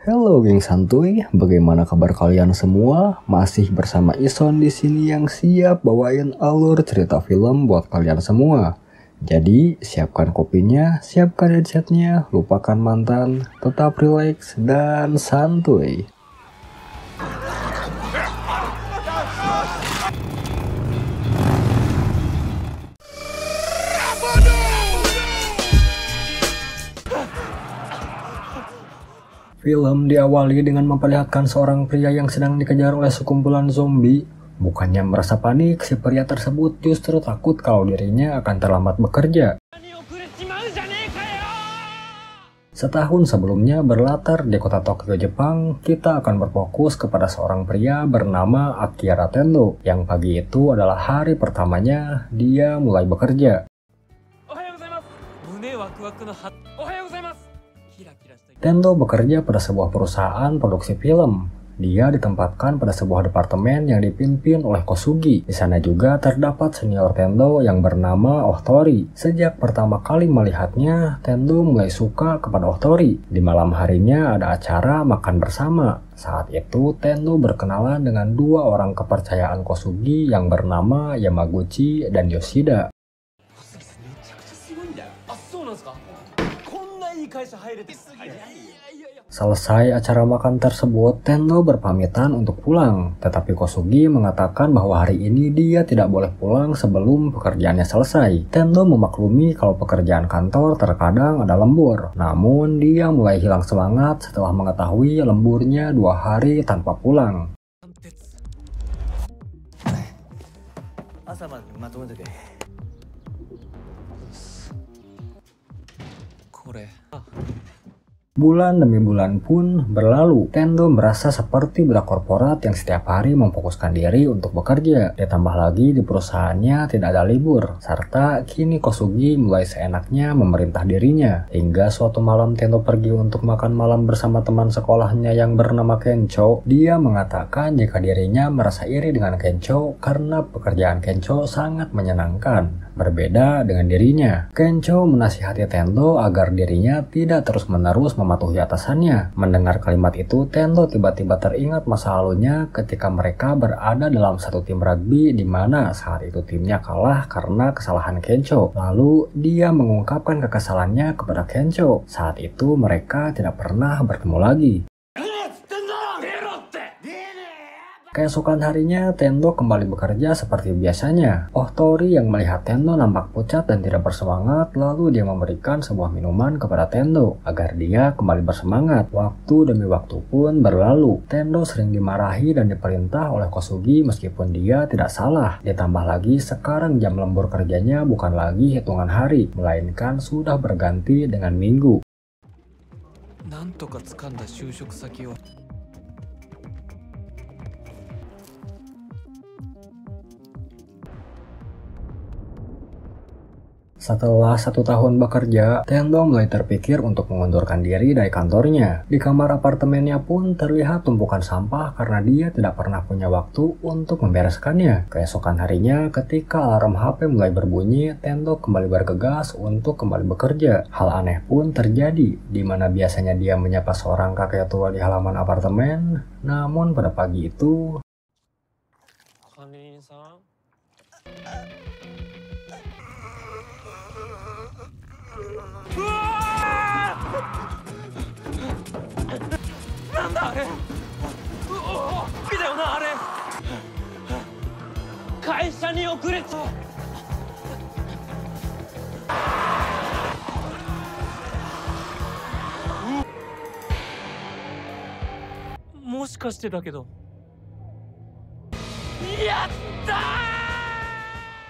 Halo geng santuy, bagaimana kabar kalian semua? Masih bersama Ison di sini yang siap bawain alur cerita film buat kalian semua. Jadi siapkan kopinya, siapkan headsetnya, lupakan mantan, tetap relax dan santuy. Film diawali dengan memperlihatkan seorang pria yang sedang dikejar oleh sekumpulan zombie. Bukannya merasa panik, si pria tersebut justru takut kalau dirinya akan terlambat bekerja. Setahun sebelumnya berlatar di kota Tokyo, Jepang, kita akan berfokus kepada seorang pria bernama Akira Tendo, yang pagi itu adalah hari pertamanya dia mulai bekerja. Tendo bekerja pada sebuah perusahaan produksi film. Dia ditempatkan pada sebuah departemen yang dipimpin oleh Kosugi. Di sana juga terdapat senior Tendo yang bernama Ohtori. Sejak pertama kali melihatnya, Tendo mulai suka kepada Ohtori. Di malam harinya ada acara makan bersama. Saat itu Tendo berkenalan dengan dua orang kepercayaan Kosugi yang bernama Yamaguchi dan Yoshida. Selesai acara makan tersebut, Tendo berpamitan untuk pulang. Tetapi Kosugi mengatakan bahwa hari ini dia tidak boleh pulang sebelum pekerjaannya selesai. Tendo memaklumi kalau pekerjaan kantor terkadang ada lembur. Namun dia mulai hilang semangat setelah mengetahui lemburnya 2 hari tanpa pulang. Bulan demi bulan pun berlalu. Tendo merasa seperti budak korporat yang setiap hari memfokuskan diri untuk bekerja. Ditambah lagi di perusahaannya tidak ada libur. Serta kini Kosugi mulai seenaknya memerintah dirinya. Hingga suatu malam Tendo pergi untuk makan malam bersama teman sekolahnya yang bernama Kencho. Dia mengatakan jika dirinya merasa iri dengan Kencho karena pekerjaan Kencho sangat menyenangkan. Berbeda dengan dirinya. Kencho menasihati Tendo agar dirinya tidak terus-menerus mematuhi atasannya. Mendengar kalimat itu, Tendo tiba-tiba teringat masa lalunya ketika mereka berada dalam satu tim rugby di mana saat itu timnya kalah karena kesalahan Kencho. Lalu dia mengungkapkan kekesalannya kepada Kencho. Saat itu mereka tidak pernah bertemu lagi. Keesokan harinya, Tendo kembali bekerja seperti biasanya. Ohtori yang melihat Tendo nampak pucat dan tidak bersemangat, lalu dia memberikan sebuah minuman kepada Tendo agar dia kembali bersemangat. Waktu demi waktu pun berlalu. Tendo sering dimarahi dan diperintah oleh Kosugi meskipun dia tidak salah. Ditambah lagi sekarang jam lembur kerjanya bukan lagi hitungan hari, melainkan sudah berganti dengan minggu. Setelah 1 tahun bekerja, Tendo mulai terpikir untuk mengundurkan diri dari kantornya. Di kamar apartemennya pun terlihat tumpukan sampah karena dia tidak pernah punya waktu untuk membereskannya. Keesokan harinya, ketika alarm HP mulai berbunyi, Tendo kembali bergegas untuk kembali bekerja. Hal aneh pun terjadi, di mana biasanya dia menyapa seorang kakek tua di halaman apartemen, namun pada pagi itu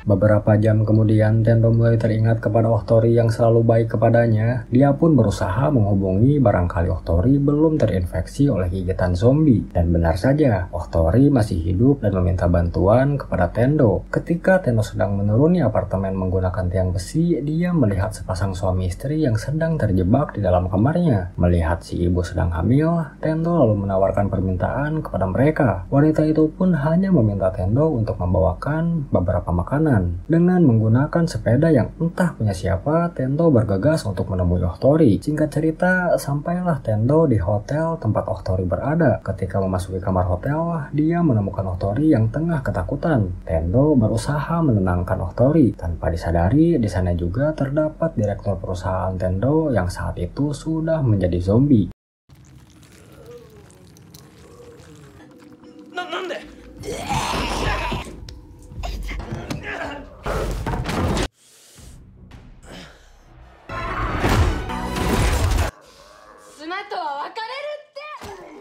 beberapa jam kemudian, Tendo mulai teringat kepada Ohtori yang selalu baik kepadanya. Dia pun berusaha menghubungi barangkali Ohtori belum terinfeksi oleh gigitan zombie. Dan benar saja, Ohtori masih hidup dan meminta bantuan kepada Tendo. Ketika Tendo sedang menuruni apartemen menggunakan tiang besi, dia melihat sepasang suami istri yang sedang terjebak di dalam kamarnya. Melihat si ibu sedang hamil, Tendo lalu menawarkan permintaan kepada mereka. Wanita itu pun hanya meminta Tendo untuk membawakan beberapa makanan. ketakutan. Dengan menggunakan sepeda yang entah punya siapa, Tendo bergegas untuk menemui Ohtori. Singkat cerita, sampailah Tendo di hotel tempat Ohtori berada. Ketika memasuki kamar hotel, dia menemukan Ohtori yang tengah ketakutan. Tendo berusaha menenangkan Ohtori. Tanpa disadari, di sana juga terdapat direktur perusahaan Tendo yang saat itu sudah menjadi zombie.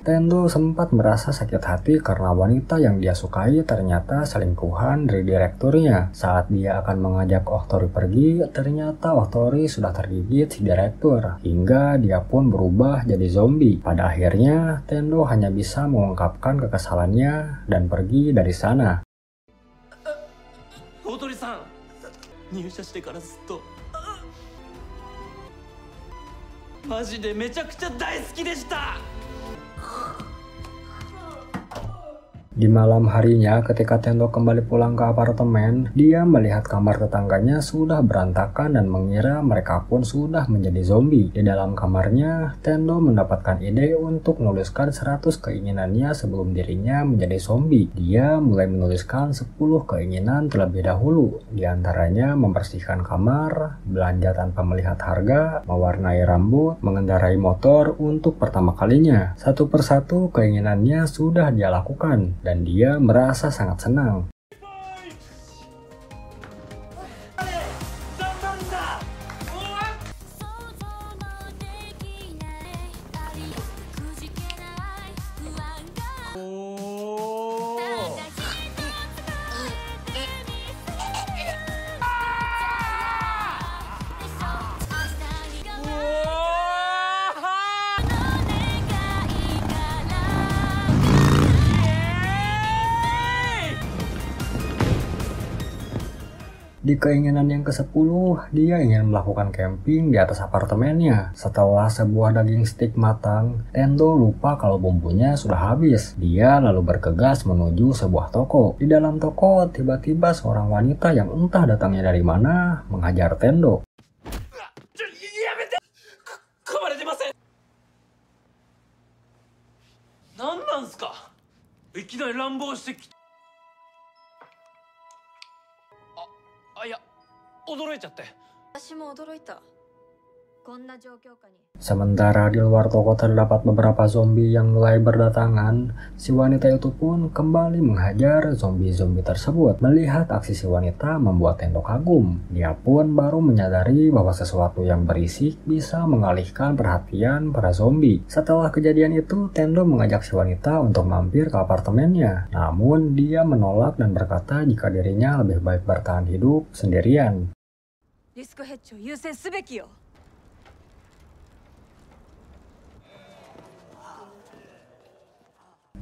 Tendo sempat merasa sakit hati karena wanita yang dia sukai ternyata selingkuhan dari direkturnya. Saat dia akan mengajak Ohtori pergi, ternyata Ohtori sudah tergigit si direktur, hingga dia pun berubah jadi zombie. Pada akhirnya, Tendo hanya bisa mengungkapkan kekesalannya dan pergi dari sana. Ohtori-san, 入社してからずっとマジでめちゃくちゃ大好きでした。 Di malam harinya, ketika Tendo kembali pulang ke apartemen, dia melihat kamar tetangganya sudah berantakan dan mengira mereka pun sudah menjadi zombie. Di dalam kamarnya, Tendo mendapatkan ide untuk menuliskan 100 keinginannya sebelum dirinya menjadi zombie. Dia mulai menuliskan 10 keinginan terlebih dahulu. Di antaranya membersihkan kamar, belanja tanpa melihat harga, mewarnai rambut, mengendarai motor untuk pertama kalinya. Satu persatu keinginannya sudah dia lakukan. Dan dia merasa sangat senang. Di keinginan yang ke-10, dia ingin melakukan camping di atas apartemennya. Setelah sebuah daging steak matang, Tendo lupa kalau bumbunya sudah habis. Dia lalu bergegas menuju sebuah toko. Di dalam toko, tiba-tiba seorang wanita yang entah datangnya dari mana menghajar Tendo. Sementara di luar toko terdapat beberapa zombie yang mulai berdatangan, si wanita itu pun kembali menghajar zombie-zombie tersebut. Melihat aksi si wanita membuat Tendo kagum. Dia pun baru menyadari bahwa sesuatu yang berisik bisa mengalihkan perhatian para zombie. Setelah kejadian itu, Tendo mengajak si wanita untuk mampir ke apartemennya. Namun dia menolak dan berkata jika dirinya lebih baik bertahan hidup sendirian.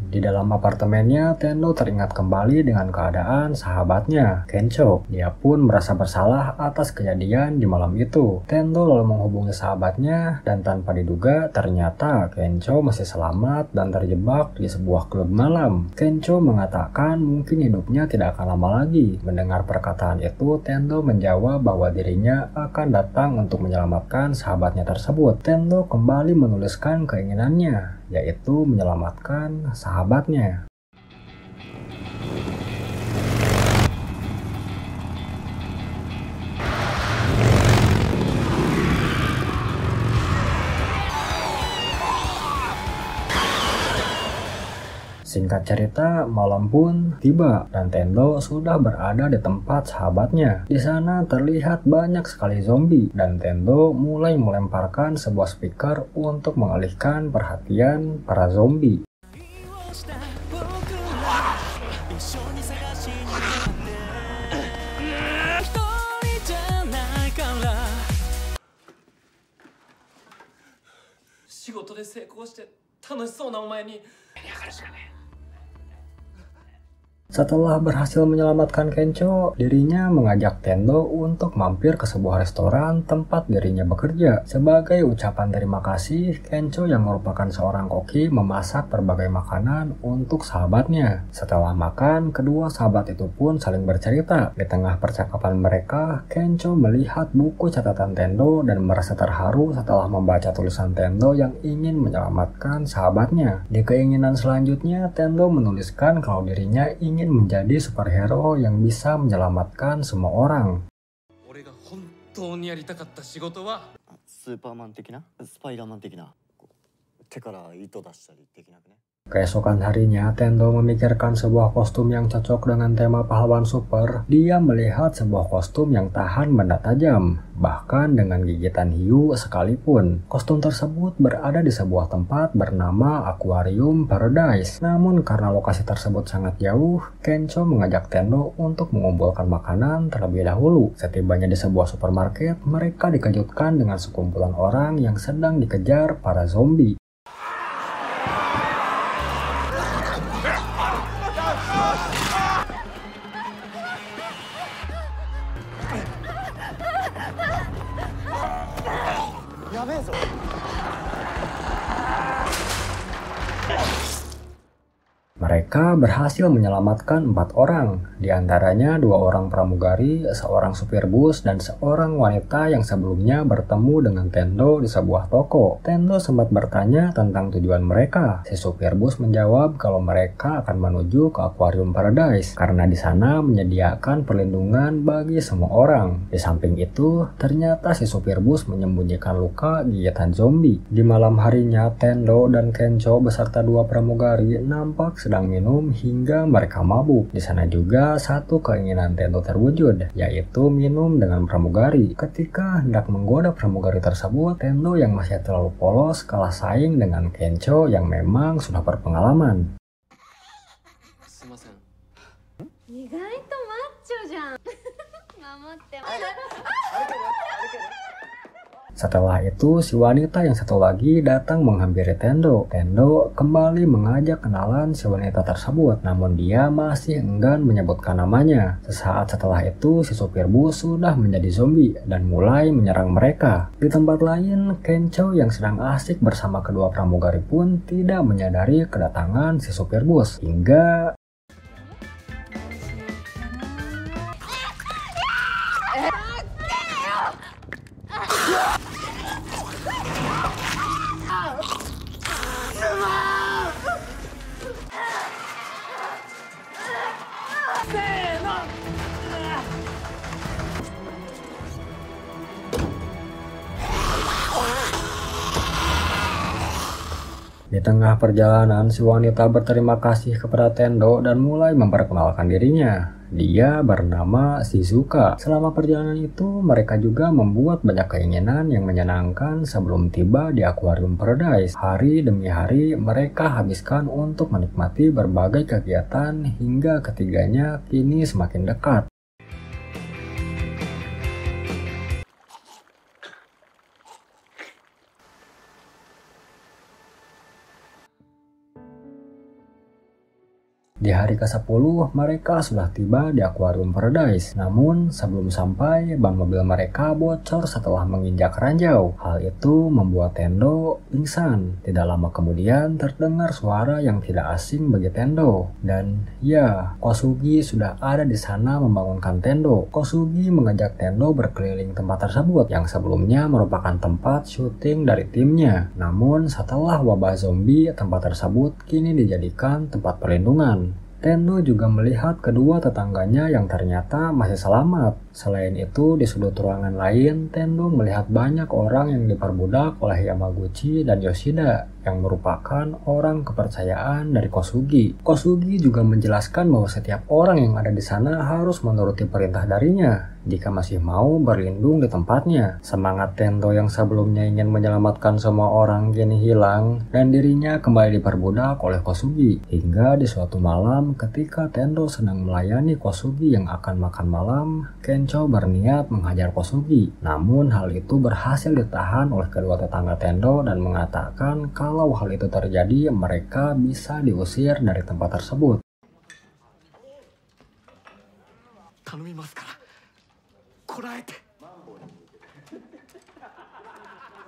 Di dalam apartemennya, Tendo teringat kembali dengan keadaan sahabatnya, Kencho. Dia pun merasa bersalah atas kejadian di malam itu. Tendo lalu menghubungi sahabatnya dan tanpa diduga ternyata Kencho masih selamat dan terjebak di sebuah klub malam. Kencho mengatakan mungkin hidupnya tidak akan lama lagi. Mendengar perkataan itu, Tendo menjawab bahwa dirinya akan datang untuk menyelamatkan sahabatnya tersebut. Tendo kembali menuliskan keinginannya, yaitu menyelamatkan sahabatnya. Singkat cerita, malam pun tiba dan Tendo sudah berada di tempat sahabatnya. Di sana terlihat banyak sekali zombie dan Tendo mulai melemparkan sebuah speaker untuk mengalihkan perhatian para zombie. Setelah berhasil menyelamatkan Kencho, dirinya mengajak Tendo untuk mampir ke sebuah restoran tempat dirinya bekerja. Sebagai ucapan terima kasih, Kencho yang merupakan seorang koki memasak berbagai makanan untuk sahabatnya. Setelah makan, kedua sahabat itu pun saling bercerita. Di tengah percakapan mereka, Kencho melihat buku catatan Tendo dan merasa terharu setelah membaca tulisan Tendo yang ingin menyelamatkan sahabatnya. Di keinginan selanjutnya, Tendo menuliskan kalau dirinya ingin menjadi superhero yang bisa menyelamatkan semua orang. 俺が本当にやりたかった仕事はスーパーマン的なスパイダーマン的な手から糸出したり的なね。 Keesokan harinya, Tendo memikirkan sebuah kostum yang cocok dengan tema pahlawan super. Dia melihat sebuah kostum yang tahan benda tajam, bahkan dengan gigitan hiu sekalipun. Kostum tersebut berada di sebuah tempat bernama Aquarium Paradise. Namun karena lokasi tersebut sangat jauh, Kencho mengajak Tendo untuk mengumpulkan makanan terlebih dahulu. Setibanya di sebuah supermarket, mereka dikejutkan dengan sekumpulan orang yang sedang dikejar para zombie. Mereka berhasil menyelamatkan 4 orang, diantaranya 2 orang pramugari, seorang supir bus, dan seorang wanita yang sebelumnya bertemu dengan Tendo di sebuah toko. Tendo sempat bertanya tentang tujuan mereka. Si supir bus menjawab kalau mereka akan menuju ke Aquarium Paradise karena di sana menyediakan perlindungan bagi semua orang. Di samping itu, ternyata si supir bus menyembunyikan luka gigitan zombie. Di malam harinya, Tendo dan Kencho beserta 2 pramugari nampak sedang minum hingga mereka mabuk. Di sana juga satu keinginan Tendo terwujud, yaitu minum dengan pramugari. Ketika hendak menggoda pramugari tersebut, Tendo yang masih terlalu polos kalah saing dengan Kencho yang memang sudah berpengalaman. すいません意外とマッチョじゃん守ってます。 Setelah itu, si wanita yang satu lagi datang menghampiri Tendo. Tendo kembali mengajak kenalan si wanita tersebut, namun dia masih enggan menyebutkan namanya. Sesaat setelah itu, si supir bus sudah menjadi zombie dan mulai menyerang mereka. Di tempat lain, Kencho yang sedang asik bersama kedua pramugari pun tidak menyadari kedatangan si supir bus. Hingga di tengah perjalanan, si wanita berterima kasih kepada Tendo dan mulai memperkenalkan dirinya. Dia bernama Shizuka. Selama perjalanan itu, mereka juga membuat banyak keinginan yang menyenangkan sebelum tiba di Aquarium Paradise. Hari demi hari, mereka habiskan untuk menikmati berbagai kegiatan hingga ketiganya kini semakin dekat. Di hari ke-10, mereka sudah tiba di Aquarium Paradise. Namun, sebelum sampai, ban mobil mereka bocor setelah menginjak ranjau. Hal itu membuat Tendo pingsan. Tidak lama kemudian, terdengar suara yang tidak asing bagi Tendo. Dan ya, Kosugi sudah ada di sana membangunkan Tendo. Kosugi mengajak Tendo berkeliling tempat tersebut, yang sebelumnya merupakan tempat syuting dari timnya. Namun, setelah wabah zombie, tempat tersebut kini dijadikan tempat perlindungan. Tendo juga melihat kedua tetangganya yang ternyata masih selamat. Selain itu, di sudut ruangan lain, Tendo melihat banyak orang yang diperbudak oleh Yamaguchi dan Yoshida, yang merupakan orang kepercayaan dari Kosugi. Kosugi juga menjelaskan bahwa setiap orang yang ada di sana harus menuruti perintah darinya jika masih mau berlindung di tempatnya. Semangat Tendo yang sebelumnya ingin menyelamatkan semua orang kini hilang dan dirinya kembali diperbudak oleh Kosugi. Hingga di suatu malam ketika Tendo sedang melayani Kosugi yang akan makan malam, Kencho berniat menghajar Kosugi. Namun hal itu berhasil ditahan oleh kedua tetangga Tendo dan mengatakan kalau hal itu terjadi mereka bisa diusir dari tempat tersebut. 頼みますからこらえて。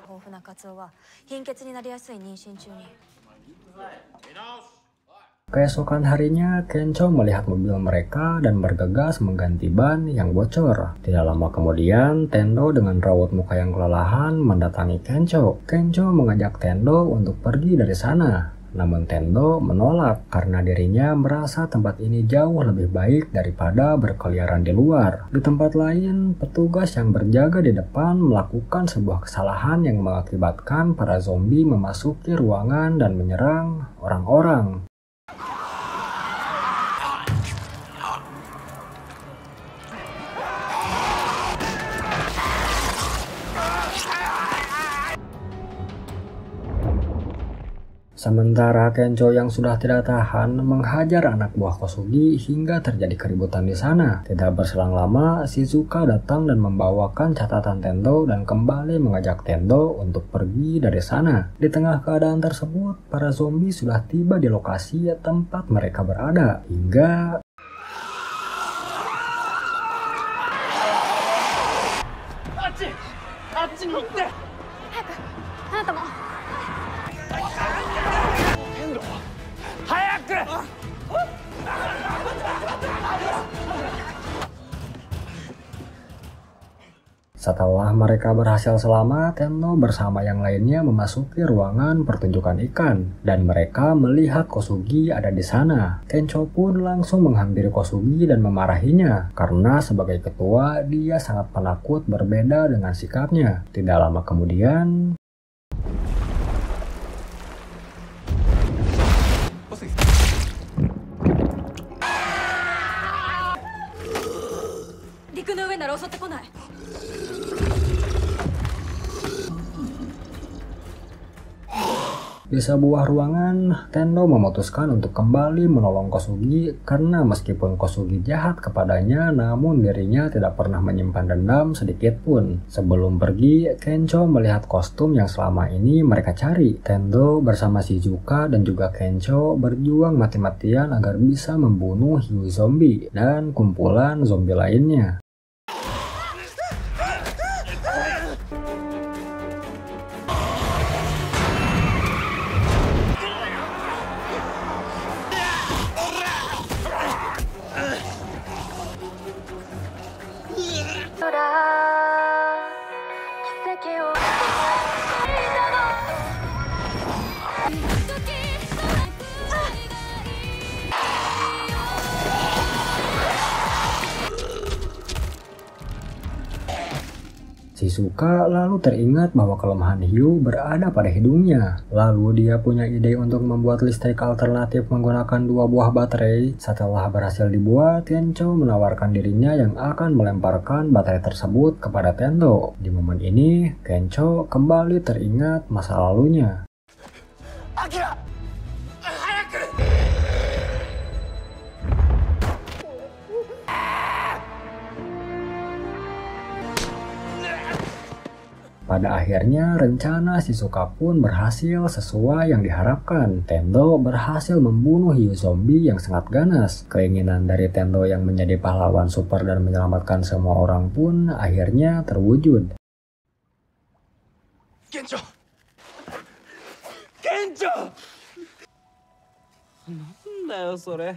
豊富なカツオは貧血になりやすい妊娠中に。 Keesokan harinya, Kencho melihat mobil mereka dan bergegas mengganti ban yang bocor. Tidak lama kemudian, Tendo dengan raut muka yang kelelahan mendatangi Kencho. Kencho mengajak Tendo untuk pergi dari sana. Namun Tendo menolak karena dirinya merasa tempat ini jauh lebih baik daripada berkeliaran di luar. Di tempat lain, petugas yang berjaga di depan melakukan sebuah kesalahan yang mengakibatkan para zombie memasuki ruangan dan menyerang orang-orang. Sementara Kencho yang sudah tidak tahan menghajar anak buah Kosugi hingga terjadi keributan di sana. Tidak berselang lama, Shizuka datang dan membawakan catatan Tendo dan kembali mengajak Tendo untuk pergi dari sana. Di tengah keadaan tersebut, para zombie sudah tiba di lokasi tempat mereka berada. Hingga setelah mereka berhasil selamat, Tendo bersama yang lainnya memasuki ruangan pertunjukan ikan dan mereka melihat Kosugi ada di sana. Kencho pun langsung menghampiri Kosugi dan memarahinya karena sebagai ketua dia sangat penakut berbeda dengan sikapnya. Tidak lama kemudian, di sebuah ruangan, Tendo memutuskan untuk kembali menolong Kosugi karena meskipun Kosugi jahat kepadanya, namun dirinya tidak pernah menyimpan dendam sedikit pun. Sebelum pergi, Kencho melihat kostum yang selama ini mereka cari. Tendo bersama Shizuka dan juga Kencho berjuang mati-matian agar bisa membunuh hiu zombie dan kumpulan zombie lainnya. Shizuka lalu teringat bahwa kelemahan hiu berada pada hidungnya. Lalu dia punya ide untuk membuat listrik alternatif menggunakan 2 buah baterai. Setelah berhasil dibuat, Kencho menawarkan dirinya yang akan melemparkan baterai tersebut kepada Tendo. Di momen ini, Kencho kembali teringat masa lalunya. Akira! Pada akhirnya, rencana Shizuka pun berhasil sesuai yang diharapkan. Tendo berhasil membunuh hiu zombie yang sangat ganas. Keinginan dari Tendo yang menjadi pahlawan super dan menyelamatkan semua orang pun akhirnya terwujud. Kencho! Kencho! なんだよそれ。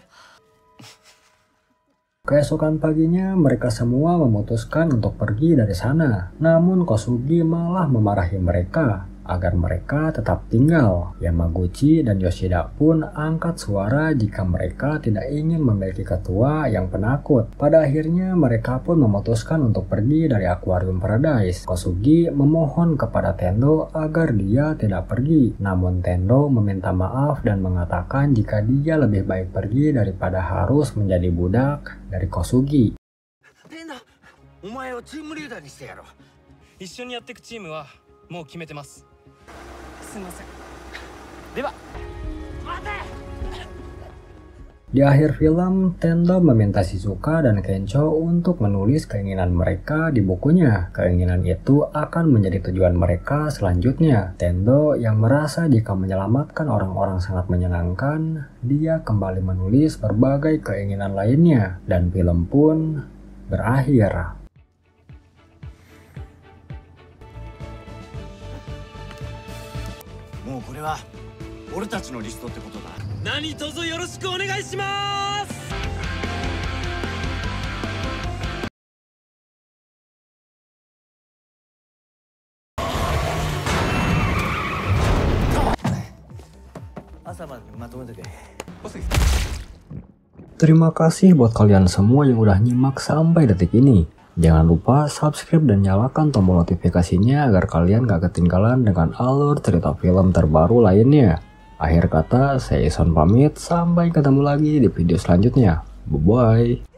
Keesokan paginya, mereka semua memutuskan untuk pergi dari sana. Namun Kosugi malah memarahi mereka agar mereka tetap tinggal. Yamaguchi dan Yoshida pun angkat suara jika mereka tidak ingin memiliki ketua yang penakut. Pada akhirnya, mereka pun memutuskan untuk pergi dari Aquarium Paradise. Kosugi memohon kepada Tendo agar dia tidak pergi. Namun Tendo meminta maaf dan mengatakan jika dia lebih baik pergi daripada harus menjadi budak dari Kosugi. お前をチームリーダーにしてやろう。一緒にやっていくチームはもう決めてます。すみません。では、待て。 Di akhir film, Tendo meminta Shizuka dan Kencho untuk menulis keinginan mereka di bukunya. Keinginan itu akan menjadi tujuan mereka selanjutnya. Tendo yang merasa jika menyelamatkan orang-orang sangat menyenangkan, dia kembali menulis berbagai keinginan lainnya. Dan film pun berakhir. もうこれは俺たちのリストってことだ。何卒よろしくお願いします。朝までにまとめてけ。 Terima kasih buat kalian semua yang udah nyimak sampai detik ini. Jangan lupa subscribe dan nyalakan tombol notifikasinya agar kalian gak ketinggalan dengan alur cerita film terbaru lainnya. Akhir kata, saya Ison pamit. Sampai ketemu lagi di video selanjutnya. Bye-bye.